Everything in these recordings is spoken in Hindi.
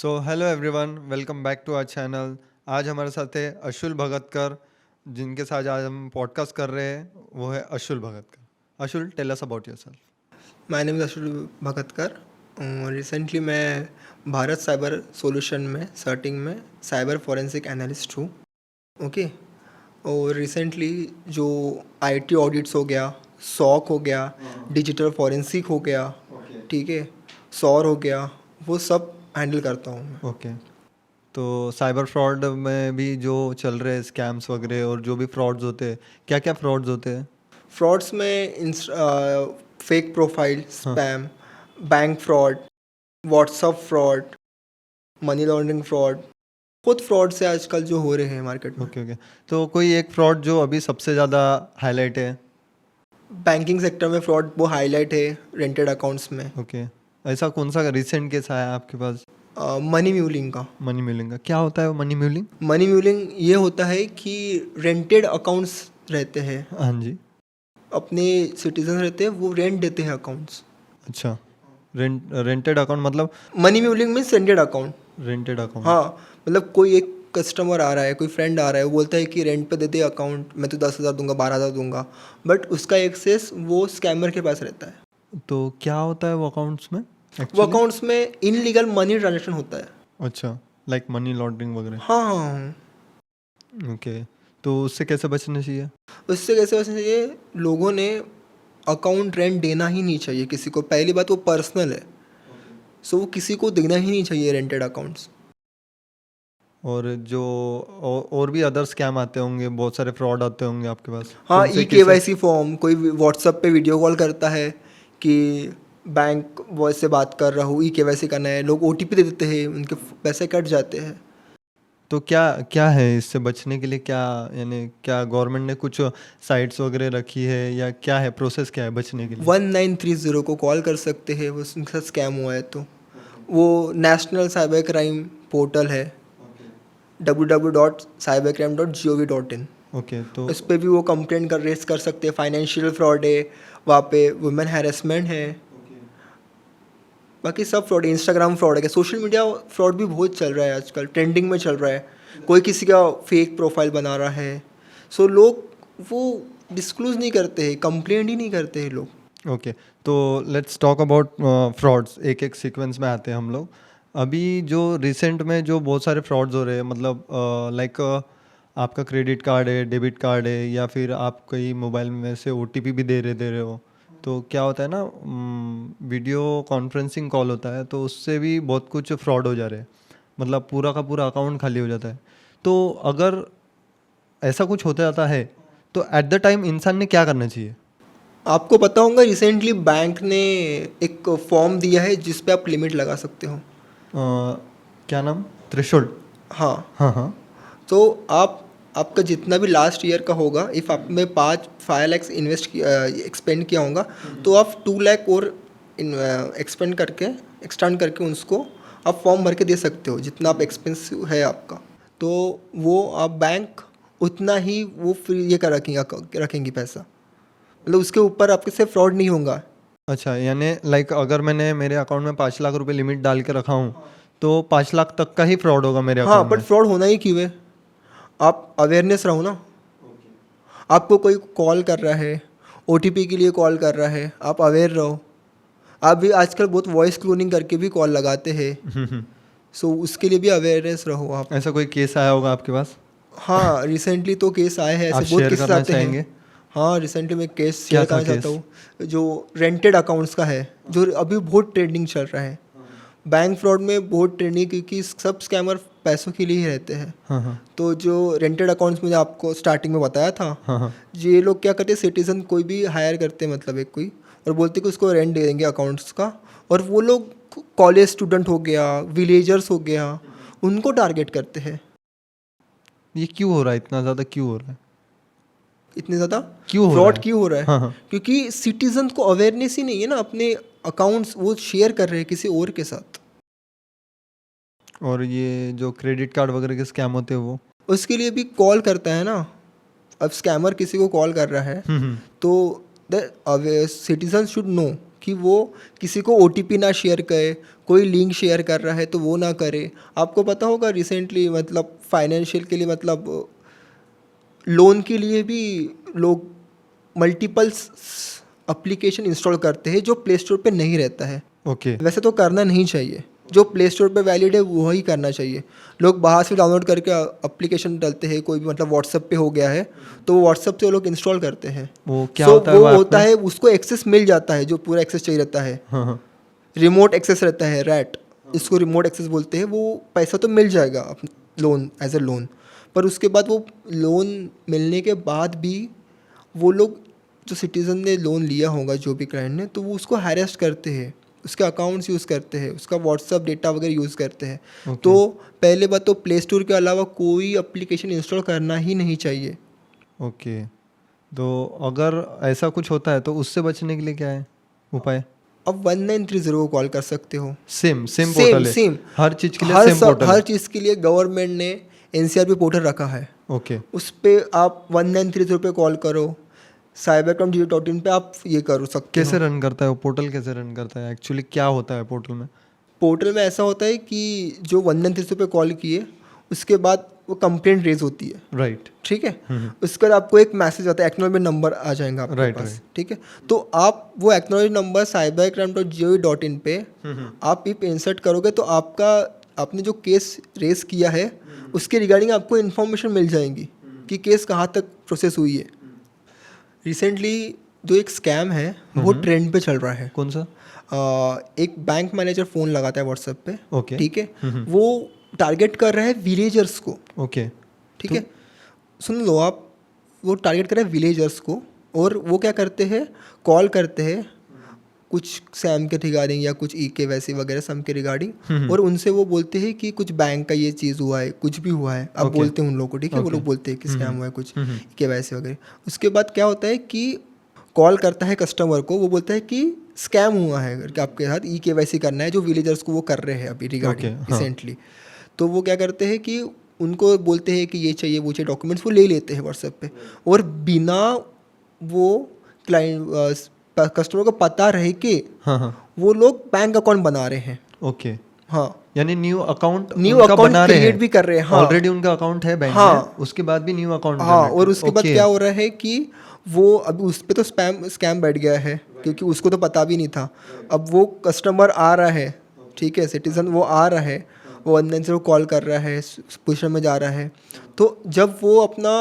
So hello everyone, welcome back to our channel. आज हमारे साथ है अशुल भगतकर, जिनके साथ आज हम पॉडकास्ट कर रहे हैं। वो है Ashul Bhagatkar. Ashul, tell us about yourself. My name is Ashul Bhagatkar. Recently मैं भारत साइबर सॉल्यूशन में सर्टिंग में साइबर फॉरेंसिक एनालिस्ट हूँ। ओके। और रिसेंटली जो आईटी ऑडिट्स हो गया, सॉक हो गया, डिजिटल फॉरेंसिक हो गया, ठीक है, सौर हो गया, वो सब हैंडल करता हूँ मैं। ओके, तो साइबर फ्रॉड में भी जो चल रहे हैं स्कैम्स वगैरह और जो भी फ्रॉड्स होते हैं, क्या क्या फ्रॉड्स होते हैं? फ्रॉड्स में फेक प्रोफाइल, हाँ। Spam, bank fraud, WhatsApp fraud, money laundering fraud, बहुत फ्रॉड से आजकल जो हो रहे हैं मार्केट में। ओके ओके, तो कोई एक फ्रॉड जो अभी सबसे ज़्यादा हाईलाइट है? बैंकिंग सेक्टर में फ्रॉड वो हाईलाइट है रेंटेड अकाउंट्स में। ओके, ऐसा कौन सा रिसेंट केस आया आपके पास? मनी म्यूलिंग का। मनी म्यूलिंग का क्या होता है? Money mewling? मनी म्यूलिंग ये होता है कि रेंटेड अकाउंट्स रहते हैं, हाँ जी। अपने सिटीजन रहते हैं, वो रेंट देते हैं अकाउंट्स। अच्छा, रेंटेड अकाउंट मतलब? Money mewling means rented account. Rented account. हाँ, मतलब कोई एक कस्टमर आ रहा है, कोई फ्रेंड आ रहा है, वो बोलता है कि रेंट पे दे दे अकाउंट, मैं तो 10,000 दूंगा, 12,000 दूंगा, बट उसका एक्सेस वो स्कैमर के पास रहता है। तो क्या होता है वो अकाउंट्स में वो एक्चुअली? अकाउंट्स में इनलीगल मनी ट्रांजेक्शन होता है। अच्छा, लाइक मनी लॉन्ड्रिंग वगैरह। हाँ हाँ हाँ। ओके, तो उससे कैसे बचना चाहिए? उससे कैसे बचना चाहिए? लोगों ने अकाउंट रेंट देना ही नहीं चाहिए किसी को। पहली बात, वो पर्सनल है, सो वो किसी को देना ही नहीं चाहिए रेंटेड अकाउंट्स। और जो और भी अदर स्कैम आते होंगे, बहुत सारे फ्रॉड आते होंगे आपके पास, हाँ, उनसे ई कैसे? KYC फॉर्म, कोई व्हाट्सअप पे वीडियो कॉल करता है कि बैंक वॉइस से बात कर रहा हूँ, KYC करना है, लोग OTP दे देते हैं, उनके पैसे कट जाते हैं। तो क्या क्या है इससे बचने के लिए? क्या यानी क्या गवर्नमेंट ने कुछ साइट्स वगैरह रखी है, या क्या है प्रोसेस, क्या है बचने के लिए? 1930 को कॉल कर सकते हैं, वो उनके साथ स्कैम हुआ है तो। वो नेशनल साइबर क्राइम पोर्टल है, www.cybercrime.gov.in। ओके, तो उस पर भी वो कंप्लेंट कर रेस कर सकते हैं। फाइनेंशियल फ्रॉड है वहाँ पे, वुमेन हैरेसमेंट है, बाकी सब फ्रॉड है। इंस्टाग्राम फ्रॉड है, सोशल मीडिया फ्रॉड भी बहुत चल रहा है आजकल, ट्रेंडिंग में चल रहा है। कोई किसी का फेक प्रोफाइल बना रहा है, सो लोग वो डिस्क्लोज नहीं करते हैं, कंप्लेंट ही नहीं करते हैं लोग। ओके, तो लेट्स टॉक अबाउट फ्रॉड्स। एक एक सीक्वेंस में आते हैं हम लोग। अभी जो रिसेंट में जो बहुत सारे फ्रॉड्स हो रहे हैं, मतलब लाइक आपका क्रेडिट कार्ड है, डेबिट कार्ड है, या फिर आप कई मोबाइल में से OTP भी दे रहे हो। तो क्या होता है ना, वीडियो कॉन्फ्रेंसिंग कॉल होता है, तो उससे भी बहुत कुछ फ्रॉड हो जा रहे हैं। मतलब पूरा का पूरा अकाउंट खाली हो जाता है। तो अगर ऐसा कुछ होता जाता है, तो एट द टाइम इंसान ने क्या करना चाहिए? आपको पता होगा, रिसेंटली बैंक ने एक फॉर्म दिया है जिस पे आप लिमिट लगा सकते हो। क्या नाम? थ्रेशोल्ड? हाँ, हाँ हाँ। तो आपका जितना भी लास्ट ईयर का होगा, इफ़ आपने 5 लाख इन्वेस्ट किया, एक्सपेंड किया होगा, तो आप 2 लाख और एक्सटेंड करके उसको आप फॉर्म भर के दे सकते हो, जितना आप एक्सपेंसिव है आपका। तो वो आप बैंक उतना ही वो फ्री ये कर रखेंगी पैसा, मतलब उसके ऊपर आपके से फ्रॉड नहीं होगा। अच्छा, यानी लाइक अगर मैंने मेरे अकाउंट में 5 लाख रुपए लिमिट डाल के रखा हूँ, तो 5 लाख तक का ही फ्रॉड होगा मेरे हाँ, अकाउंट बट में? फ्रॉड होना ही क्यों है? आप अवेयरनेस रहो ना। आपको कोई कॉल कर रहा है, OTP के लिए कॉल कर रहा है, आप अवेयर रहो। आप भी आजकल बहुत वॉइस क्लोनिंग करके भी कॉल लगाते हैं, सो उसके लिए भी अवेयरनेस रहो आप। ऐसा कोई केस आया होगा आपके पास? हाँ, रिसेंटली तो केस आए हैं, आप ऐसे बहुत शेयर केसेस करना आते हैं। चाहेंगे? हाँ, रिसेंटली मैं केस क्या शेयर था करना चाहता केस? हूँ, जो रेंटेड अकाउंट्स का है, जो अभी बहुत ट्रेंडिंग चल रहा है। बैंक फ्रॉड में बहुत ट्रेंडिंग, क्योंकि सब स्कैमर पैसों के लिए ही रहते हैं। हाँ हाँ तो जो रेंटेड अकाउंट्स मैंने आपको स्टार्टिंग में बताया था, हाँ हाँ। ये लोग क्या करते हैं, सिटीजन कोई भी हायर करते हैं, मतलब एक कोई, और बोलते हैं कि उसको रेंट दे देंगे अकाउंट्स का, और वो लोग कॉलेज स्टूडेंट हो गया, विलेजर्स हो गया, उनको टारगेट करते हैं। ये क्यों हो रहा है? इतना ज़्यादा क्यों हो रहा है? इतने ज़्यादा क्यों हो रहा फ्रॉड है? क्यों हो रहा है? हाँ हाँ। क्योंकि सिटीजन को अवेयरनेस ही नहीं है ना, अपने अकाउंट्स वो शेयर कर रहे हैं किसी और के साथ। और ये जो क्रेडिट कार्ड वगैरह के स्कैम होते हैं वो? उसके लिए भी कॉल करता है ना। अब स्कैमर किसी को कॉल कर रहा है, हम्म। तो द सिटीजन शुड नो कि वो किसी को OTP ना शेयर करे, कोई लिंक शेयर कर रहा है तो वो ना करे। आपको पता होगा रिसेंटली मतलब फाइनेंशियल के लिए मतलब लोन के लिए भी लोग मल्टीपल एप्लीकेशन इंस्टॉल करते हैं जो प्ले स्टोर पे नहीं रहता है। ओके वैसे तो करना नहीं चाहिए, जो प्ले स्टोर पे वैलिड है वही करना चाहिए। लोग बाहर से डाउनलोड करके एप्लीकेशन डालते हैं, कोई भी मतलब व्हाट्सएप पे हो गया है तो वो व्हाट्सएप से वो लोग इंस्टॉल करते हैं। वो क्या So, होता है वो वो होता app है उसको एक्सेस मिल जाता है, जो पूरा एक्सेस चाहिए रहता है, हाँ हाँ रिमोट एक्सेस रहता है, रैट इसको रिमोट एक्सेस बोलते हैं। वो पैसा तो मिल जाएगा लोन एज ए लोन, पर उसके बाद वो लोन मिलने के बाद भी वो लोग जो सिटीज़न ने लोन लिया होगा, जो भी क्लाइंट ने, तो वो उसको हैरेस्ट करते हैं, उसके अकाउंट्स यूज़ करते हैं, उसका व्हाट्सअप डेटा वगैरह यूज़ करते हैं। Okay. तो पहले बात तो प्ले स्टोर के अलावा कोई एप्लीकेशन इंस्टॉल करना ही नहीं चाहिए। ओके तो अगर ऐसा कुछ होता है तो उससे बचने के लिए क्या है उपाय? अब 1930 को कॉल कर सकते हो। सेम सेम पोर्टल है सेम हर चीज़ के लिए, सेम पोर्टल हर है। चीज़ के लिए गवर्नमेंट ने NCRP पोर्टल रखा है, ओके उस पर आप 1930 पे कॉल करो, cybercrime.in पे आप ये कर सकते कैसे हो। रन करता है वो पोर्टल, कैसे रन करता है एक्चुअली, क्या होता है पोर्टल में? पोर्टल में ऐसा होता है कि जो 1930 पे कॉल किए उसके बाद वो कंप्लेंट रेज होती है, राइट ठीक है। उसके बाद आपको एक मैसेज आता है, एक्नॉलेजमेंट नंबर आ जाएगा आपके Right, पास, right. ठीक है। तो आप वो एक्नॉलेजमेंट नंबर cybercrime.gov.in पे आप इप इंसर्ट करोगे तो आपका आपने जो केस रेस किया है उसके रिगार्डिंग आपको इन्फॉर्मेशन मिल जाएगी कि केस कहाँ तक प्रोसेस हुई है। रिसेंटली जो एक स्कैम है वो ट्रेंड पे चल रहा है। कौन सा? एक बैंक मैनेजर फ़ोन लगाता है व्हाट्सएप पे, ओके ठीक है। वो टारगेट कर रहा है विलेजर्स को, ओके ठीक है। सुन लो आप, वो टारगेट कर रहे हैं विलेजर्स को, और वो क्या करते हैं, कॉल करते हैं कुछ सैम के रिगार्डिंग या कुछ KYC वगैरह सम के रिगार्डिंग, और उनसे वो बोलते हैं कि कुछ बैंक का ये चीज़ हुआ है, कुछ भी हुआ है, आप Okay. बोलते हैं उन लोगों को, ठीक है। वो लोग बोलते हैं कि स्कैम हुआ है कुछ KYC वगैरह। उसके बाद क्या होता है कि कॉल करता है कस्टमर को, वो बोलता है कि स्कैम हुआ है करके, आपके साथ KYC करना है, जो विलेजर्स को वो कर रहे हैं अभी रिगार्डिंग हाँ। रिसेंटली। तो वो क्या करते हैं कि उनको बोलते हैं कि ये चाहिए वो चाहिए डॉक्यूमेंट्स, वो ले लेते हैं व्हाट्सएप पे, और बिना वो क्लाइंट कस्टमर को पता रहे कि हाँ हाँ वो लोग बैंक अकाउंट बना रहे हैं। ओके हाँ, यानी न्यू अकाउंट न्यू उनका अकाउंट बना रहे क्रिएट हैं, भी कर रहे हैं। हाँ ऑलरेडी उनका अकाउंट है बैंक हाँ। में, उसके बाद भी न्यू अकाउंट हाँ, और उसके बाद क्या हो रहा है कि वो अभी उस पर तो स्कैम बैठ गया है, क्योंकि उसको तो पता भी नहीं था। अब वो कस्टमर आ रहा है, ठीक है, सिटीजन वो आ रहा है, वो ऑनलाइन से वो कॉल कर रहा है, पोजीशन में जा रहा है, तो जब वो अपना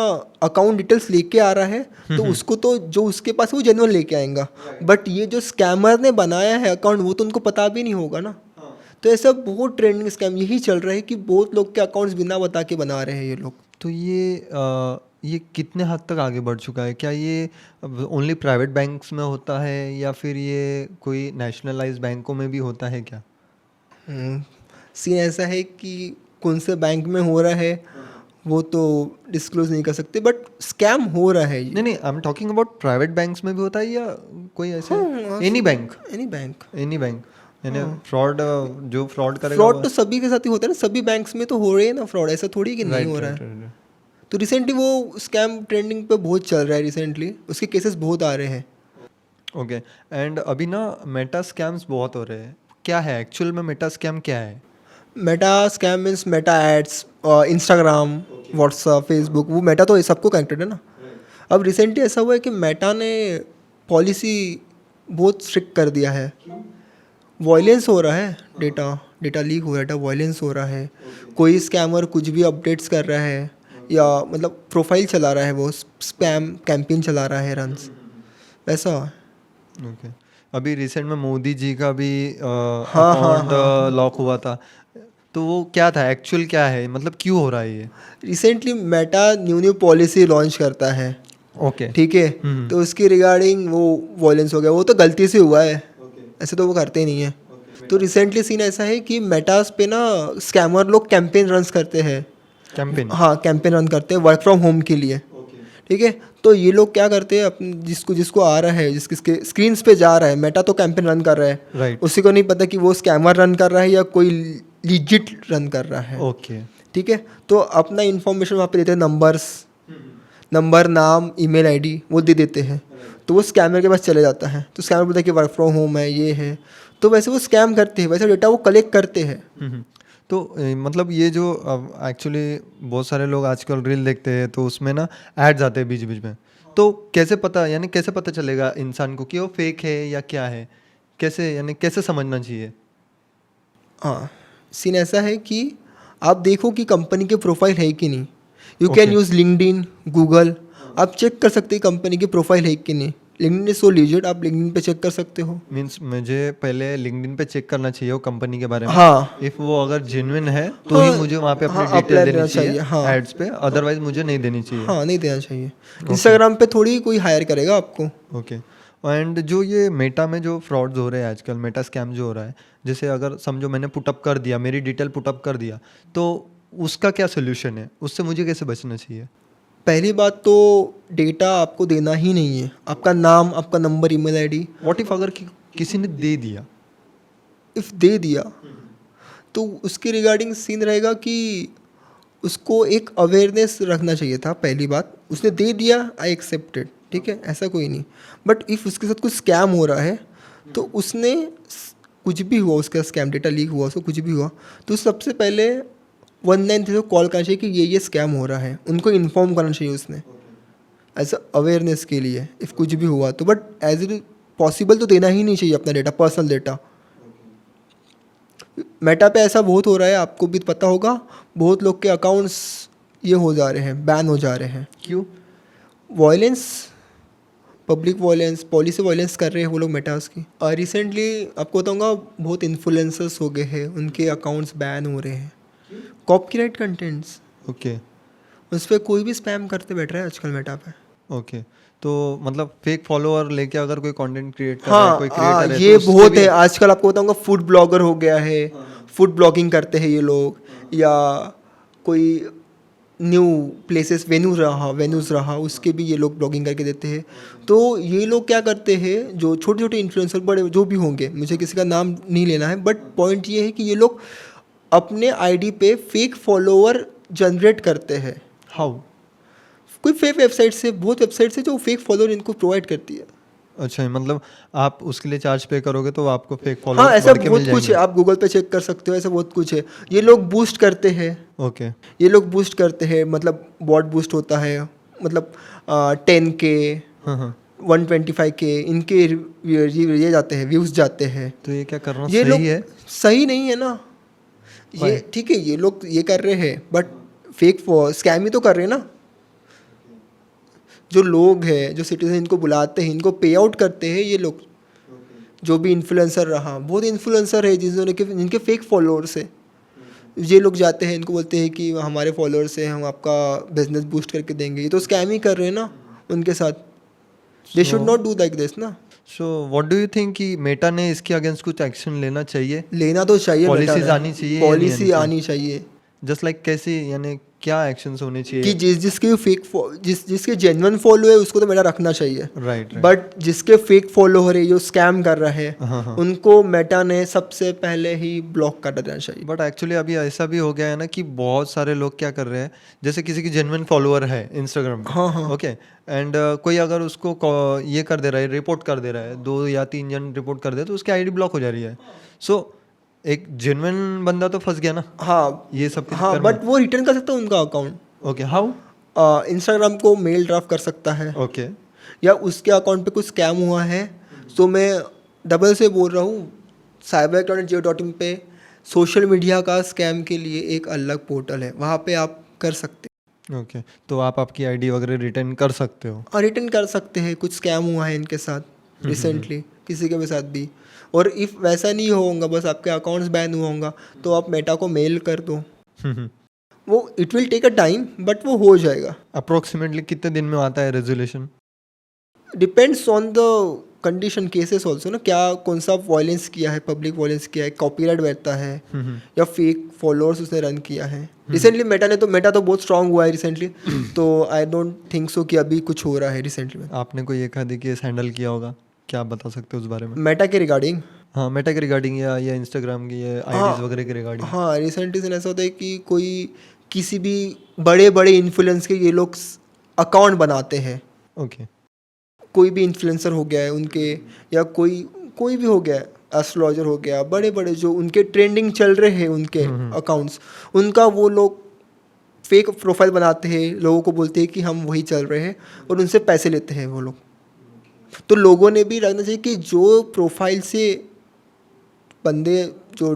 अकाउंट डिटेल्स लेके आ रहा है तो उसको तो जो उसके पास है वो जेन्युइन लेके आएगा, बट ये जो स्कैमर ने बनाया है अकाउंट वो तो उनको पता भी नहीं होगा ना। तो ऐसा बहुत ट्रेंडिंग स्कैम यही चल रहा है कि बहुत लोग के अकाउंट्स बिना बता के बना रहे हैं ये लोग। तो ये कितने हद तक आगे बढ़ चुका है? क्या ये ओनली प्राइवेट बैंक्स में होता है या फिर ये कोई नेशनलाइज बैंकों में भी होता है क्या? सीन ऐसा है कि कौन से बैंक में हो रहा है वो तो डिस्क्लोज नहीं कर सकते, बट स्कैम हो रहा है ये। नहीं I am talking about private banks में भी होता है या कोई ऐसे? एनी बैंक एनी बैंक यानी फ्रॉड, जो फ्रॉड करेगा फ्रॉड तो सभी के साथ ही होता है ना, सभी बैंक्स में तो हो रहे हैं ना फ्रॉड, ऐसा थोड़ी कि नहीं हो रहा है। तो रिसेंटली वो स्कैम ट्रेंडिंग पे बहुत चल रहा है, रिसेंटली उसके केसेस बहुत आ रहे हैं। ओके एंड अभी ना मेटा स्कैम्स बहुत हो रहे हैं, क्या है एक्चुअल में मेटा स्कैम क्या है? Meta scam means Meta ads, Instagram, WhatsApp, Facebook, वो मेटा तो ये सबको कनेक्टेड है ना। अब रिसेंटली ऐसा हुआ है कि मेटा ने पॉलिसी बहुत स्ट्रिक्ट कर दिया है। वायलेंस हो रहा है, डेटा लीक हो रहा है, डेटा वायलेंस हो रहा है, कोई स्कैमर कुछ भी अपडेट्स कर रहा है या मतलब प्रोफाइल चला रहा है, वो स्पैम कैंपेन चला रहा है, रन्स वैसा। ओके अभी रिसेंट में मोदी जी का भी हाँ, अकाउंट लॉक हुआ था, तो वो क्या था एक्चुअल, क्या है मतलब क्यों हो रहा है ये? Recently Meta new policy launch करता है, ओके ठीक है, तो उसकी रिगार्डिंग वो वायलेंस हो गया, वो तो गलती से हुआ है, ऐसे तो वो करते ही नहीं है। तो रिसेंटली सीन ऐसा है कि मेटास पे ना स्कैमर लोग कैंपेन रन्स करते हैं, कैंपेन, हाँ कैंपेन रन करते हैं वर्क फ्रॉम होम के लिए, ठीक है। तो ये लोग क्या करते हैं, अपने जिसको आ रहा है, जिसके स्क्रीन पे जा रहा है, मेटा तो कैंपेन रन कर रहा है, राइट, उसी को नहीं पता कि वो स्कैमर रन कर रहा है या कोई लीजिट रन कर रहा है, ओके ठीक है। तो अपना इन्फॉर्मेशन वहाँ पे देते हैं, नंबर, नाम, ईमेल आईडी वो दे देते हैं, तो वो स्कैमर के पास चले जाता है, तो स्कैमर बोलता है कि वर्क फ्रॉम होम है, ये है, तो वैसे वो स्कैम करते हैं, वैसे डेटा वो कलेक्ट करते हैं। तो मतलब ये जो एक्चुअली बहुत सारे लोग आजकल रील देखते हैं तो उसमें ना एड्स आते हैं बीच बीच में, तो कैसे पता, यानी कैसे पता चलेगा इंसान को कि वो फेक है या क्या है, कैसे, यानी कैसे समझना चाहिए? हाँ, सीन ऐसा है कि आप देखो कि कंपनी के प्रोफाइल है कि नहीं। You can Okay. Use LinkedIn, Google, आप चेक कर सकते हैं कंपनी की प्रोफाइल है कि नहीं। लिंक्डइन इज सो लीजिट, आप लिंक्डइन पे चेक कर सकते हो। मीन्स मुझे पहले लिंक्डइन पे चेक करना चाहिए वो कंपनी के बारे में, हाँ इफ़ वो अगर जेन्युइन है तो ही हाँ मुझे वहाँ पे अपनी हाँ, डिटेल अप्लाई देनी देना चाहिए चाहिए, हाँ एड्स पे, अदरवाइज मुझे नहीं देनी चाहिए। हाँ, नहीं देना चाहिए। इंस्टाग्राम पे थोड़ी कोई हायर करेगा आपको। ओके। एंड जो ये मेटा में जो फ्रॉड्स हो रहे हैं आजकल, मेटा स्कैम जो हो रहा है, जैसे अगर समझो मैंने पुटअप कर दिया, मेरी डिटेल पुटअप कर दिया, तो उसका क्या सोल्यूशन है, उससे मुझे कैसे बचना चाहिए? पहली बात तो डेटा आपको देना ही नहीं है, आपका नाम, आपका number, email ID. What if अगर किसी ने दे दिया? इफ़ दे दिया तो उसके रिगार्डिंग सीन रहेगा कि उसको एक अवेयरनेस रखना चाहिए था। पहली बात, उसने दे दिया, आई एक्सेप्टेड, ठीक है, ऐसा कोई नहीं। बट इफ़ उसके साथ कुछ स्कैम हो रहा है, तो उसने कुछ भी हुआ, उसका स्कैम डेटा लीक हुआ, उसको कुछ भी हुआ, तो सबसे पहले 193 को कॉल करना चाहिए कि ये स्कैम हो रहा है, उनको इन्फॉर्म करना चाहिए उसने, एज अवेयरनेस के लिए इफ़ कुछ भी हुआ तो। बट एज इट पॉसिबल तो देना ही नहीं चाहिए अपना डेटा, पर्सनल डेटा। मेटा पे ऐसा बहुत हो रहा है, आपको भी पता होगा, बहुत लोग के अकाउंट्स ये हो जा रहे हैं, बैन हो जा रहे हैं। क्यों? Violence, public violence, policy violence कर रहे हैं वो लोग मेटास की। रिसेंटली आपको बताऊंगा, बहुत इन्फ्लुएंसर्स हो गए हैं, उनके अकाउंट्स बैन हो रहे हैं। कॉपीराइट कंटेंट्स, ओके उस पर कोई भी स्पैम करते बैठ रहा है आजकल मेटा पे। ओके। तो मतलब फेक फॉलोअर लेके अगर कोई कंटेंट क्रिएट कर रहा है, कोई हाँ, क्रिएटर है, ये तो उससे बहुत भी है आजकल। आपको बताऊंगा, फूड ब्लॉगर हो गया है, फूड ब्लॉगिंग करते हैं ये लोग, या कोई न्यू प्लेसेस, वेन्यूज़ रहा, उसके भी ये लोग ब्लॉगिंग करके देते हैं। तो ये लोग क्या करते हैं, जो छोटे छोटे इन्फ्लुएंसर, बड़े जो भी होंगे, मुझे किसी का नाम नहीं लेना है, बट पॉइंट ये है कि ये लोग अपने आईडी पे फेक फॉलोअर जनरेट करते हैं। हाउ? कोई फेक वेबसाइट से, बहुत वेबसाइट से जो फेक फॉलोअर इनको प्रोवाइड करती है। अच्छा, मतलब आप उसके लिए चार्ज पे करोगे तो आपको फेक हाँ, फॉलोअर्स ऐसा बढ़ के मिल बहुत कुछ है, जाएंगे? आप गूगल पे चेक कर सकते हो, ऐसा बहुत कुछ है। ये लोग बूस्ट करते हैं, ओके। ये लोग बूस्ट करते हैं, मतलब बॉट बूस्ट होता है, मतलब 10K, हाँ हाँ। 125K इनके ये जाते हैं, व्यूज़ जाते हैं। तो ये क्या करना ये लोग सही है? सही नहीं है ना, ये Why? ठीक है, ये लोग ये कर रहे हैं, बट फेक स्कैम ही तो कर रहे हैं ना। जो लोग हैं, जो सिटीजन, इनको बुलाते हैं, इनको पे आउट करते हैं ये लोग। जो भी इन्फ्लुएंसर रहा, बहुत इन्फ्लुएंसर है जिनके फेक फॉलोअर्स है, ये लोग जाते हैं, इनको बोलते हैं कि हमारे फॉलोअर्स हैं, हम आपका बिजनेस बूस्ट करके देंगे। ये तो स्कैम ही कर रहे हैं ना उनके साथ। They should not do like this ना। So what do you think कि मेटा ने इसके अगेंस्ट कुछ एक्शन लेना चाहिए? लेना तो चाहिए, पॉलिसीज आनी चाहिए या नहीं पॉलिसी आनी आनी चाहिए जस्ट लाइक कैसी, यानी क्या एक्शंस होने कि चाहिए? जिसके फेक जिसके जेन्युइन फॉलो है उसको तो मेरा रखना चाहिए। Right right. बट जिसके फेक फॉलोअर है, जो स्कैम कर रहा है, हाँ हाँ। उनको मेटा ने सबसे पहले ही ब्लॉक कर देना चाहिए। बट एक्चुअली अभी ऐसा भी हो गया है ना कि बहुत सारे लोग क्या कर रहे हैं, जैसे किसी की जेन्युइन फॉलोअर है इंस्टाग्राम पे, हाँ हाँ ओके, एंड कोई अगर उसको ये कर दे रहा है, रिपोर्ट कर दे रहा है, 2 या 3 जन रिपोर्ट कर दे, तो उसकी आईडी ब्लॉक हो जा रही है। सो एक जेन्युइन बंदा तो फंस गया ना हाँ ये सब के हाँ, चक्कर में। बट वो रिटर्न कर सकता है उनका अकाउंट। Okay, how? इंस्टाग्राम को मेल ड्राफ्ट कर सकता है, ओके या उसके अकाउंट पे कुछ स्कैम हुआ है, तो मैं डबल से बोल रहा हूँ, cyber@geo.in पे सोशल मीडिया का स्कैम के लिए एक अलग पोर्टल है, वहाँ पे आप कर सकते ओके। तो आप आपकी आईडी वगैरह रिटर्न कर सकते हो? हैं, रिटर्न कर सकते हैं। कुछ स्कैम हुआ है इनके साथ रिसेंटली, किसी के भी साथ भी। और इफ़ वैसा नहीं होगा, बस आपके अकाउंट्स बैन हुआ होगा, तो आप मेटा को मेल कर दो। वो it will take a time, but वो हो जाएगा। अप्रोक्सीमेटली कितने दिन में आता है resolution? Depends on the condition, cases also ना, क्या कौन सा वायलेंस किया है, पब्लिक वायलेंस किया है, कॉपीराइट बैठता है, या फेक फॉलोअर्स उसने रन किया है। रिसेंटली मेटा तो बहुत स्ट्रांग हुआ है रिसेंटली, तो आई डोंट थिंक सो कि अभी कुछ हो रहा है रिसेंटली में। आपने कोई एक आधी केस हैंडल किया होगा, क्या आप बता सकते हो उस बारे में? मेटा के रिगार्डिंग, हाँ, मेटा के रिगार्डिंग या इंस्टाग्राम की या आईडीज वगैरह के रिगार्डिंग? हाँ, रिसेंटली ऐसा होता है कि कोई किसी भी बड़े बड़े इन्फ्लुएंस के ये लोग अकाउंट बनाते हैं। ओके। कोई भी इन्फ्लुएंसर हो गया है उनके, या कोई कोई भी हो गया है, एस्ट्रोलॉजर हो गया, बड़े बड़े जो उनके ट्रेंडिंग चल रहे हैं उनके अकाउंट्स, उनका वो लोग फेक प्रोफाइल बनाते हैं, लोगों को बोलते हैं कि हम वही चल रहे हैं, और उनसे पैसे लेते हैं वो लोग। तो लोगों ने भी रखना चाहिए कि जो प्रोफाइल से बंदे जो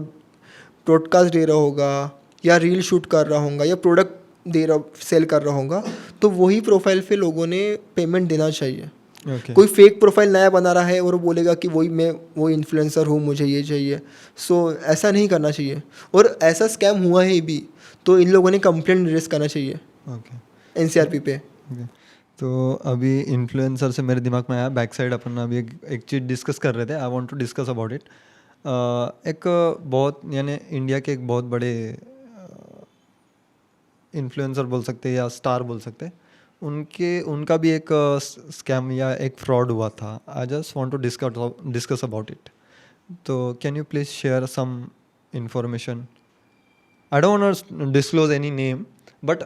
ब्रॉडकास्ट दे रहा होगा, या रील शूट कर रहा होगा, या प्रोडक्ट दे रहा सेल कर रहा होगा, तो वही प्रोफाइल पे लोगों ने पेमेंट देना चाहिए। ओके। कोई फेक प्रोफाइल नया बना रहा है और वो बोलेगा कि वो इन्फ्लुएंसर हूँ, मुझे ये चाहिए, सो ऐसा नहीं करना चाहिए। और ऐसा स्कैम हुआ है भी, तो इन लोगों ने कंप्लेंट रेज करना चाहिए ओके। एनसीआरपी पे। ओके। तो अभी इन्फ्लुएंसर से मेरे दिमाग में आया, बैक साइड अपन अभी एक चीज़ डिस्कस कर रहे थे, I want to discuss about it. एक बहुत यानी इंडिया के एक बहुत बड़े इन्फ्लुएंसर बोल सकते हैं या स्टार बोल सकते हैं, उनका भी एक स्कैम या एक फ्रॉड हुआ था। I just want to discuss about it. तो can you please share some information? I don't want disclose any name, but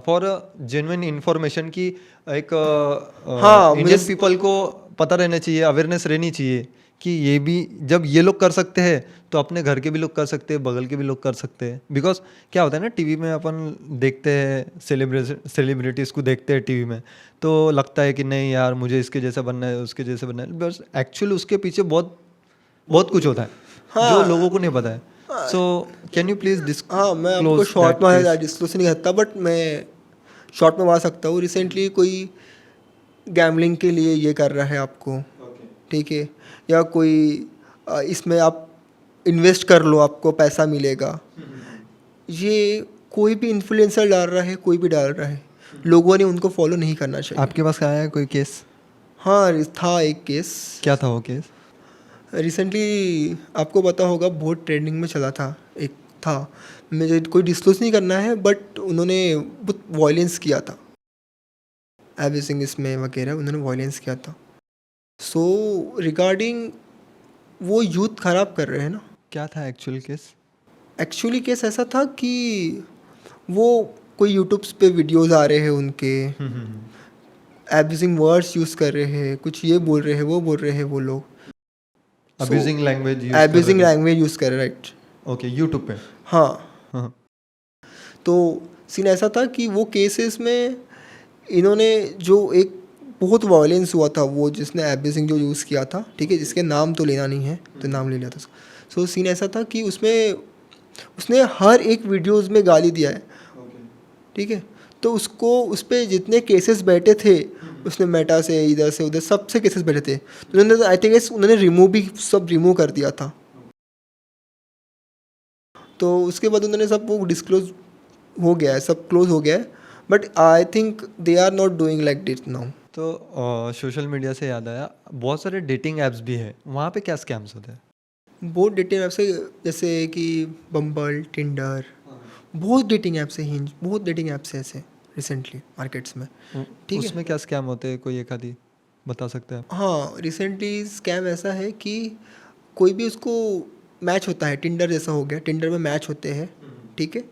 for genuine information की एक हाँ, इंडियन मुझे पीपल को पता रहना चाहिए, अवेयरनेस रहनी चाहिए कि ये भी, जब ये लोग कर सकते हैं तो अपने घर के भी लोग कर सकते हैं, बगल के भी लोग कर सकते हैं। बिकॉज क्या होता है ना, टीवी में अपन देखते हैं, सेलिब्रिटीज़ को देखते हैं टीवी में, तो लगता है कि नहीं यार मुझे इसके जैसा बनना है, उसके जैसे बनना है, बस एक्चुअली उसके पीछे बहुत बहुत कुछ होता है जो लोगों को नहीं पता है। सो कैन यू प्लीज हाँ, मैं आपको शॉर्ट में डिस्क्लोज नहीं करता, बट मैं शॉर्ट में बता सकता हूँ। रिसेंटली कोई गैमलिंग के लिए ये कर रहा है आपको, ठीक है, या कोई इसमें आप इन्वेस्ट कर लो, आपको पैसा मिलेगा, ये कोई भी इन्फ्लुएंसर डाल रहा है, कोई भी डाल रहा है, लोगों ने उनको फॉलो नहीं करना चाहिए। आपके पास आया है कोई केस? हाँ, था एक केस। क्या था वो केस? रिसेंटली आपको पता होगा, बहुत ट्रेंडिंग में चला था, एक था, मुझे कोई डिस्क्लोज नहीं करना है, बट उन्होंने बहुत वायलेंस किया था, एवरीथिंग इसमें वगैरह उन्होंने वायलेंस किया था। सो रिगार्डिंग वो यूथ ख़राब कर रहे हैं ना। क्या था एक्चुअल केस? एक्चुअली केस ऐसा था कि वो कोई यूट्यूब्स पे वीडियोस आ रहे हैं उनके, एब्यूजिंग वर्ड्स यूज़ कर रहे हैं, कुछ ये बोल रहे हैं, वो बोल रहे हैं वो लोग, abusing language abusing language use कर रहे, राइट। ओके, यूट्यूब पे? हाँ, हाँ। तो सीन ऐसा था कि वो केसेस में इन्होंने जो एक बहुत वायलेंस हुआ था, वो जिसने एब्यूजिंग जो यूज़ किया था, ठीक है, जिसके नाम तो लेना नहीं है, तो नाम ले लिया था। सो सीन ऐसा था कि उसमें उसने हर एक वीडियोस में गाली दिया है, ठीक है। तो उसको उस पर जितने केसेस बैठे थे, उसने मेटा से, इधर से उधर, सबसे केसेस बैठे थे, तो उन्होंने आई थिंक उन्होंने रिमूव भी सब रिमूव कर दिया था। तो उसके बाद उन्होंने सब वो डिस्क्लोज हो गया है, सब क्लोज हो गया है, but I think they are not doing like this now. तो सोशल मीडिया से याद आया, बहुत सारे डेटिंग ऐप्स भी है, वहाँ पे क्या स्कैम्स होते हैं? बहुत डेटिंग ऐप्स है, जैसे कि बम्बल, टिंडर, बहुत डेटिंग ऐप्स है, हिंज, बहुत डेटिंग ऐप्स है ऐसे रिसेंटली मार्केट्स में, ठीक है। उसमें क्या स्कैम होते हैं, कोई एक आधी बता सकते हैं आप? हाँ, रिसेंटली स्कैम ऐसा है कि कोई भी उसको मैच होता है, टिंडर जैसा हो गया, टिंडर में मैच होते हैं, ठीक है,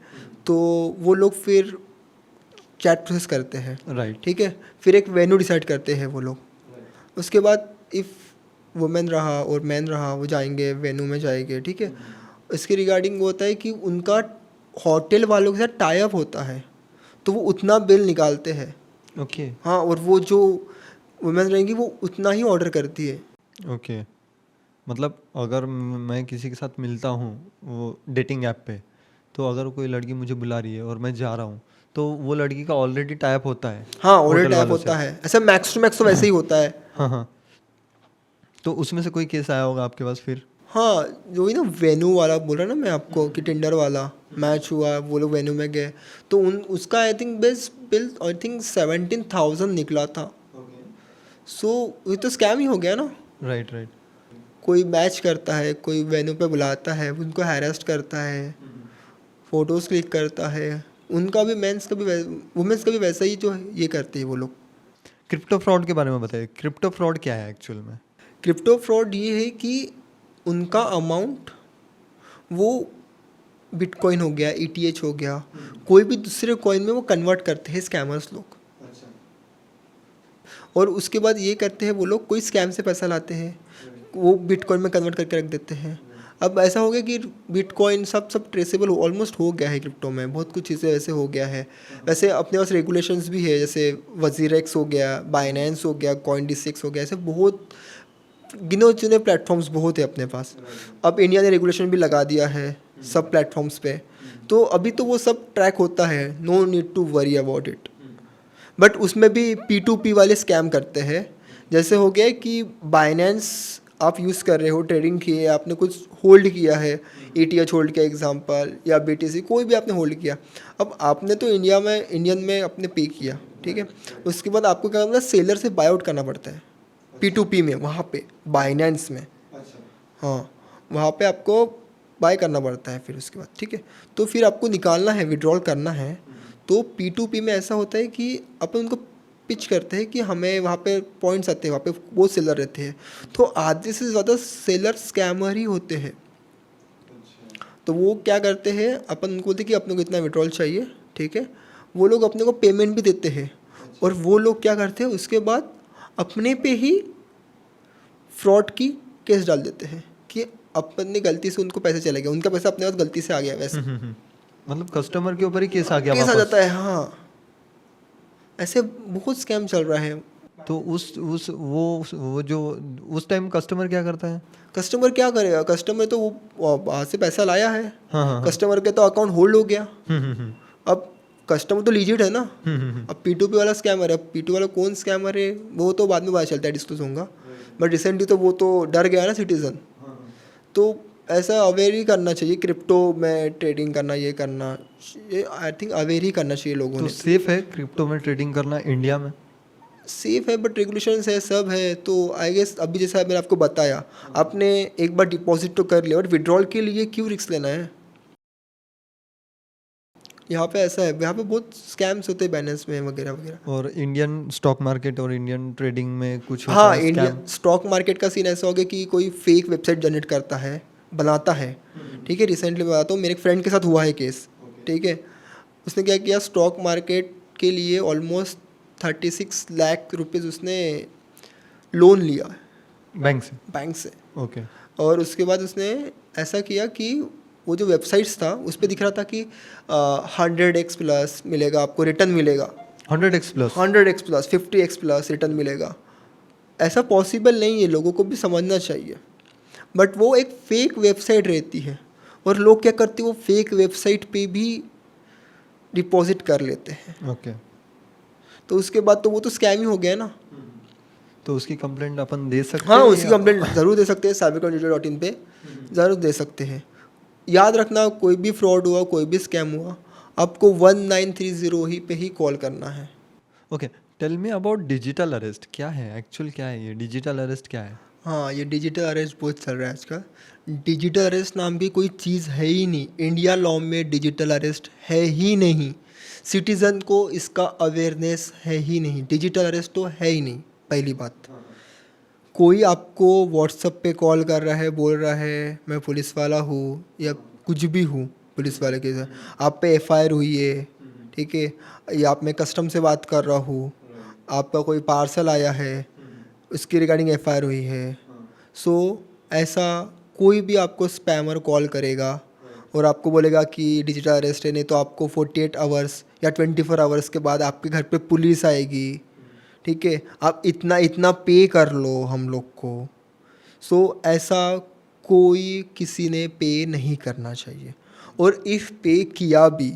तो वो लोग फिर चैट प्रोसेस करते हैं, राइट। ठीक है, फिर एक वेन्यू डिसाइड करते हैं वो लोग, उसके बाद इफ़ वुमेन रहा और मैन रहा, वो जाएंगे वेन्यू में जाएंगे, ठीक है। इसके रिगार्डिंग वो होता है कि उनका होटल वालों के साथ टाई अप होता है, तो वो उतना बिल निकालते हैं, ओके। हाँ, और वो जो वुमेन रहेंगी वो उतना ही ऑर्डर करती है। ओके, मतलब अगर मैं किसी के साथ मिलता हूँ वो डेटिंग ऐप पे, तो अगर कोई लड़की मुझे बुला रही है और मैं जा रहा हूँ, तो वो लड़की का ऑलरेडी टाई अप होता है हाँ, ऑर्डर होटल टाइप वालों होता से? है, ऐसा मैक्स टू मैक्स तो वैसे ही होता है। हाँ हाँ। तो उसमें से कोई केस आया होगा आपके पास फिर? हाँ, जो ही ना वेन्यू वाला बोल रहा ना मैं आपको, कि टिंडर वाला मैच हुआ, वो लोग वेन्यू में गए, तो उसका I think best bill I think 17,000 निकला था। सो ये तो स्कैम ही हो गया ना। Right right. कोई मैच करता है, कोई वेन्यू पे बुलाता है, उनको हैरेस्ट करता है, फ़ोटोज़ क्लिक करता है, उनका भी मेंस का भी वुमेंस का भी वैसा ही जो ये करते हैं वो लोग। क्रिप्टो फ्रॉड के बारे में बताइए, क्रिप्टो फ्रॉड क्या है एक्चुअल में? क्रिप्टो फ्रॉड ये है कि उनका अमाउंट वो बिटकॉइन हो गया, ईटीएच हो गया, कोई भी दूसरे कॉइन में वो कन्वर्ट करते हैं स्कैमर्स लोग, और उसके बाद ये करते हैं वो लोग, कोई स्कैम से पैसा लाते हैं, वो बिटकॉइन में कन्वर्ट करके रख देते हैं। अब ऐसा हो गया कि बिटकॉइन सब ट्रेसेबल ऑलमोस्ट हो गया है, क्रिप्टो में बहुत कुछ चीज़ें वैसे हो गया है। वैसे अपने पास रेगुलेशंस भी है, जैसे वजीरेक्स हो गया, बाइनेंस हो गया, कॉइनडिस्क हो गया, ऐसे बहुत गिने चुने प्लेटफॉर्म्स बहुत है अपने पास। अब इंडिया ने रेगुलेशन भी लगा दिया है सब प्लेटफॉर्म्स पे, तो अभी तो वो सब ट्रैक होता है, no need to worry about it. But उसमें भी P2P वाले स्कैम करते हैं। जैसे हो गया कि बाइनेंस आप यूज़ कर रहे हो, ट्रेडिंग की है, आपने कुछ होल्ड किया है, ETH होल्ड किया एग्जांपल, या BTC कोई भी आपने होल्ड किया। अब आपने तो इंडियन में अपने पे किया, ठीक है, उसके बाद आपको क्या करना है, सेलर से बाय आउट करना पड़ता है P2P में, वहाँ पे बाइनेंस में। हाँ, वहाँ पे आपको बाय करना पड़ता है फिर उसके बाद, ठीक है। तो फिर आपको निकालना है, विड्रॉल करना है। तो P2P में ऐसा होता है कि अपन उनको पिच करते हैं कि हमें वहाँ पे पॉइंट्स आते हैं, वहाँ पे बहुत सेलर रहते हैं, तो आधे से ज़्यादा सेलर स्कैमर ही होते हैं। तो वो क्या करते हैं, अपन उनको बोलते हैं कि अपने को इतना विड्रॉल चाहिए, ठीक है, वो लोग अपने को पेमेंट भी देते हैं, और वो लोग क्या करते हैं उसके बाद अपने पे ही फ्रॉड की केस डाल देते हैं कि अपन ने गलती से उनको पैसे चले गए, उनका पैसा अपने पास गलती से आ गया, वैसे मतलब कस्टमर के ऊपर ही केस आ गया केस आ वापस। जाता है। हाँ, ऐसे बहुत स्कैम चल रहा है। तो उस वो जो उस टाइम कस्टमर क्या करता है? कस्टमर क्या करेगा, कस्टमर तो वो वहाँ से पैसा लाया है, हाँ हाँ हाँ। कस्टमर के तो अकाउंट होल्ड हो गया। हम्म। अब कस्टमर तो लीजिट है ना। हम्म। अब P2P वाला स्कैमर है, P2 वाला कौन स्कैमर है वो तो बाद में पता चलता है, डिस्क्लोज होगा। बट रिसेंटली तो वो तो डर गया ना सिटीजन। तो ऐसा अवेयर ही करना चाहिए, क्रिप्टो में ट्रेडिंग करना, ये करना, ये आई थिंक अवेयर ही करना चाहिए लोगों तो ने। सेफ है क्रिप्टो में ट्रेडिंग करना इंडिया में? सेफ है बट रेगुलेशंस है, सब है। तो आई गेस अभी जैसा मैंने आपको बताया, आपने एक बार डिपॉजिट तो कर लिया, बट विड्रॉल के लिए क्यों रिस्क लेना है? यहाँ पे ऐसा है, यहाँ पे बहुत स्कैम्स होते हैं बाइनेंस में वगैरह वगैरह। और इंडियन स्टॉक मार्केट और इंडियन ट्रेडिंग में कुछ होता हाँ, है इंडिया स्कैम? स्टॉक मार्केट का सीन ऐसा हो गया कि कोई फेक वेबसाइट जनरेट करता है, बनाता है, ठीक है। रिसेंटली मैं बताता हूँ, मेरे एक फ्रेंड के साथ हुआ है केस, ठीक है। उसने क्या किया, स्टॉक मार्केट के लिए ऑलमोस्ट 36 लाख रुपीज़ उसने लोन लिया बैंक से? बैंक से। ओके। और उसके बाद उसने ऐसा किया कि वो जो वेबसाइट्स था उस पर दिख रहा था कि 100x प्लस मिलेगा आपको, रिटर्न मिलेगा 100x plus? 100x plus, 50x plus return मिलेगा। ऐसा पॉसिबल नहीं है, लोगों को भी समझना चाहिए। बट वो एक फेक वेबसाइट रहती है, और लोग क्या करते हैं, वो फेक वेबसाइट पे भी डिपॉजिट कर लेते हैं। ओके। तो उसके बाद तो वो तो स्कैम ही हो गया ना। तो उसकी कंप्लेंट अपन दे सकते हाँ, हैं उसकी या- कंप्लेंट ज़रूर दे सकते हैं, cybercrime.in पे ज़रूर दे सकते हैं। याद रखना, कोई भी फ्रॉड हुआ, कोई भी स्कैम हुआ, आपको 1930 ही पे ही कॉल करना है। Okay, tell me about digital arrest. क्या है एक्चुअल, क्या है ये डिजिटल अरेस्ट, क्या है? हाँ, ये डिजिटल अरेस्ट बहुत चल रहा है आजकल। डिजिटल अरेस्ट नाम की कोई चीज़ है ही नहीं, इंडिया लॉ में डिजिटल अरेस्ट है ही नहीं। सिटीज़न को इसका अवेयरनेस है ही नहीं, डिजिटल अरेस्ट तो है ही नहीं। पहली बात, कोई आपको व्हाट्सएप पे कॉल कर रहा है, बोल रहा है मैं पुलिस वाला हूँ या कुछ भी हूँ, पुलिस वाले के साथ आप पे FIR हुई है, ठीक है, या आप मैं कस्टम से बात कर रहा हूँ, आपका कोई पार्सल आया है, उसकी रिगार्डिंग FIR हुई है। सो ऐसा कोई भी आपको स्पैमर कॉल करेगा और आपको बोलेगा कि डिजिटल अरेस्ट है, नहीं तो आपको 48 आवर्स या 24 आवर्स के बाद आपके घर पे पुलिस आएगी, ठीक है, आप इतना इतना पे कर लो हम लोग को। सो ऐसा कोई किसी ने पे नहीं करना चाहिए, और इफ़ पे किया भी,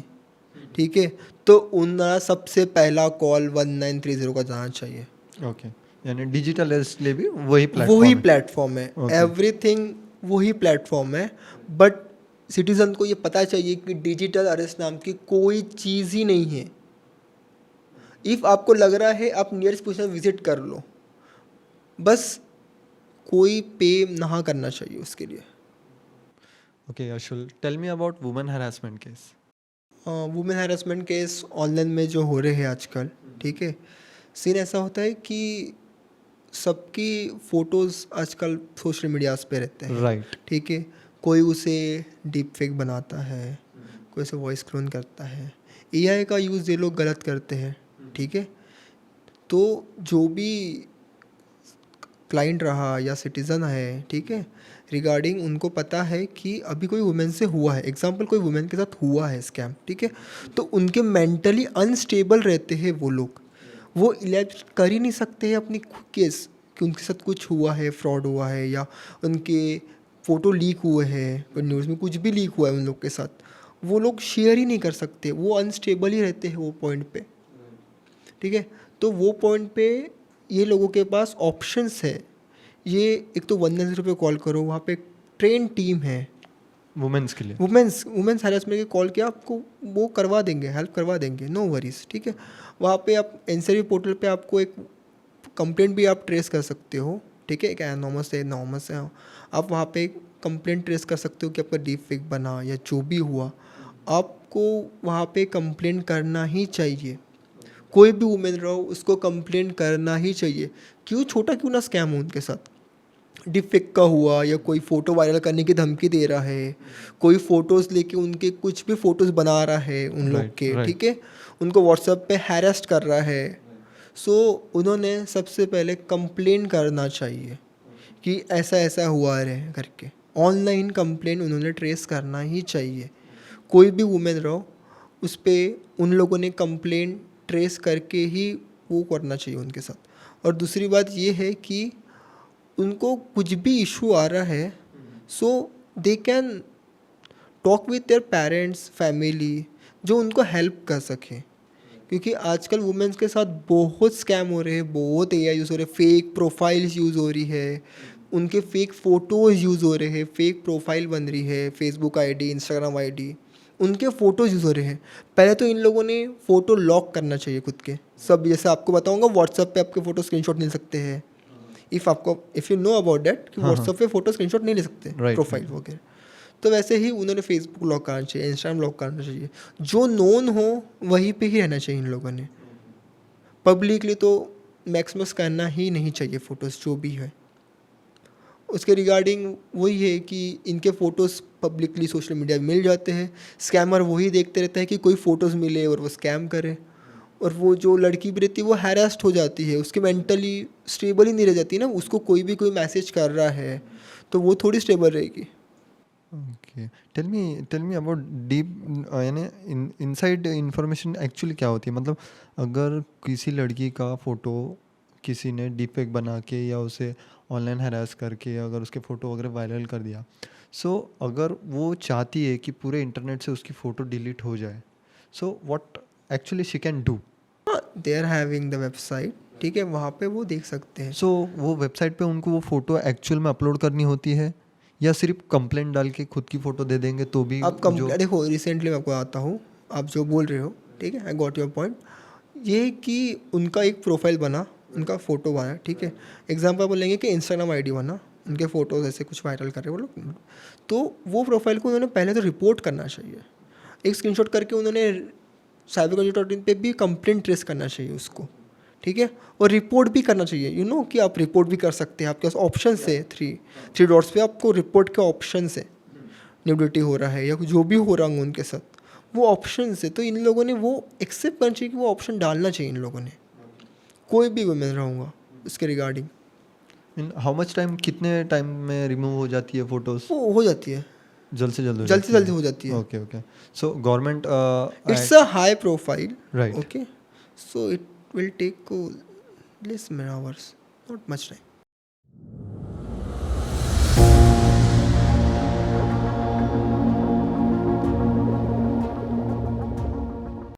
ठीक है, तो उनका सबसे पहला कॉल 1930 का जाना चाहिए। ओके, यानी डिजिटल अरेस्ट के लिए भी वही वही प्लेटफॉर्म है? प्लेटफॉर्म है, Okay. एवरीथिंग वही प्लेटफॉर्म है। बट सिटीजन को ये पता चाहिए कि डिजिटल अरेस्ट नाम की कोई चीज़ ही नहीं है। इफ़ आपको लग रहा है, आप नियरेस्ट पोजीशन विजिट कर लो, बस कोई पे ना करना चाहिए उसके लिए। Okay Ashul, tell me about women harassment case. Women harassment case online में जो हो रहे हैं आजकल, ठीक है, सीन ऐसा होता है कि सबकी फ़ोटोज़ आजकल सोशल मीडियाज़ पे रहते हैं, राइट। ठीक है। कोई उसे डीप फेक बनाता है, कोई उसे वॉइस क्लोन करता है। AI का यूज़ ये लोग गलत करते हैं, ठीक है। तो जो भी क्लाइंट रहा या सिटीज़न है, ठीक है, रिगार्डिंग उनको पता है कि अभी कोई वुमेन से हुआ है, एग्जांपल कोई वुमेन के साथ हुआ है स्कैम, ठीक है, तो उनके मेंटली अनस्टेबल रहते हैं वो लोग, वो इलेज कर ही नहीं सकते हैं अपनी केस कि उनके साथ कुछ हुआ है, फ्रॉड हुआ है, या उनके फ़ोटो लीक हुए हैं, न्यूज़ में कुछ भी लीक हुआ है उन लोग के साथ, वो लोग शेयर ही नहीं कर सकते, वो अनस्टेबल ही रहते हैं वो पॉइंट पे, ठीक है। तो वो पॉइंट पे ये लोगों के पास ऑप्शंस है, ये एक तो 110 पे कॉल करो, वहाँ पे ट्रेन टीम है वुमेन्स के लिए। वुमेन्स हैरेसमेंट के, कॉल किया आपको वो करवा देंगे, हेल्प करवा देंगे, नो वरीज, ठीक है। वहाँ पे आप एनसीआरबी पोर्टल पे आपको एक कंप्लेंट भी आप ट्रेस कर सकते हो, ठीक है, एक एनोमस है, आप वहाँ पे कंप्लेंट ट्रेस कर सकते हो कि आपका डीप फेक बना या जो भी हुआ, आपको वहाँ पे कंप्लेंट करना ही चाहिए। कोई भी वुमेन रहो उसको कंप्लेंट करना ही चाहिए, क्यों छोटा क्यों ना स्कैम हो उनके साथ, डिफेक्ट का हुआ या कोई फ़ोटो वायरल करने की धमकी दे रहा है, कोई फ़ोटोज़ लेके उनके कुछ भी फ़ोटोज़ बना रहा है उन लोग राइट, के, राइट। ठीक है, उनको व्हाट्सएप पे हैरेस्ट कर रहा है, सो उन्होंने सबसे पहले कंप्लेन करना चाहिए कि ऐसा ऐसा हुआ है करके, ऑनलाइन कंप्लेन उन्होंने ट्रेस करना ही चाहिए। कोई भी वुमेन रहो उस पर उन लोगों ने कंप्लेन ट्रेस करके ही वो करना चाहिए उनके साथ। और दूसरी बात ये है कि उनको कुछ भी इशू आ रहा है, so they can talk with their parents, family, जो उनको हेल्प कर सके, क्योंकि आजकल वुमेन्स के साथ बहुत स्कैम हो रहे हैं, बहुत एआई यूज़ हो रहे हैं, फेक प्रोफाइल्स यूज़ हो रही है, उनके फेक फ़ोटोज़ यूज़ हो रहे हैं, फेक प्रोफाइल बन रही है, फेसबुक आईडी, इंस्टाग्राम आईडी, उनके फ़ोटोज़ यूज़ हो रहे हैं। पहले तो इन लोगों ने फ़ोटो लॉक करना चाहिए खुद के सब, जैसे आपको बताऊंगा व्हाट्सएप पे आपके फ़ोटो स्क्रीनशॉट मिल सकते हैं, if you know about that कि हाँ, हाँ। व्हाट्सएप पे फ़ोटो स्क्रीनशॉट नहीं ले सकते राइट, प्रोफाइल वगैरह, तो वैसे ही उन्होंने फेसबुक लॉक करना चाहिए, इंस्टाग्राम लॉक करना चाहिए, जो नोन हो वहीं पे ही रहना चाहिए इन लोगों ने। पब्लिकली तो मैक्सिमस करना ही नहीं चाहिए फ़ोटोज़ जो भी है। उसके रिगार्डिंग वही है कि इनके फ़ोटोज़ पब्लिकली सोशल मीडिया में मिल जाते हैं, स्कैमर वही देखते रहते हैं कि कोई फ़ोटोज़ मिले और वो स्कैम करे, और वो जो लड़की भी रहती है वो हैरेस्ड हो जाती है, उसकी मेंटली स्टेबल ही नहीं रह जाती ना, उसको कोई भी कोई मैसेज कर रहा है तो वो थोड़ी स्टेबल रहेगी। Okay, tell me about deep, यानी इनसाइड इंफॉर्मेशन एक्चुअली क्या होती है? मतलब अगर किसी लड़की का फ़ोटो किसी ने डीप फेक बना के या उसे ऑनलाइन हरास करके अगर उसके फ़ोटो वगैरह वायरल कर दिया, सो अगर वो चाहती है कि पूरे इंटरनेट से उसकी फ़ोटो डिलीट हो जाए, so what actually she can do? हाँ, they are having the website, ठीक है, वहाँ पे वो देख सकते हैं। सो वो वेबसाइट पे उनको वो फ़ोटो एक्चुअल में अपलोड करनी होती है, या सिर्फ कंप्लेंट डाल के खुद की फ़ोटो दे देंगे तो भी आप जो? देखो, रिसेंटली मैं आपको आता हूँ, आप जो बोल रहे हो, ठीक है, आई गॉट योर पॉइंट, ये कि उनका एक प्रोफाइल बना, उनका फ़ोटो बना, ठीक है, एग्जांपल बोलेंगे कि इंस्टाग्राम आईडी बना, उनके फ़ोटोज़ ऐसे कुछ वायरल कर रहे हैं वो लोग, तो वो प्रोफाइल को उन्होंने पहले तो रिपोर्ट करना चाहिए, एक स्क्रीनशॉट करके उन्होंने cybercrime.in पे भी कंप्लेंट ट्रेस करना चाहिए उसको, ठीक है, और रिपोर्ट भी करना चाहिए, यू नो कि आप रिपोर्ट भी कर सकते हैं, आपके पास ऑप्शन है, थ्री डॉट्स पे आपको रिपोर्ट के ऑप्शन है, न्यूडिटी हो रहा है या जो भी हो रहा है उनके साथ, वो ऑप्शन है, तो इन लोगों ने वो एक्सेप्ट करना चाहिए कि वो ऑप्शन डालना चाहिए इन लोगों ने, कोई भी मैं रहूँगा इसके regarding. In how much time, कितने टाइम में रिमूव हो जाती है फ़ोटोज़? वो हो जाती है, जल्द से जल्द हो जल्द से जाती जल्द हो जाती है, okay, okay. So government it's a high profile, right. Okay, so it will take less hours, not much time.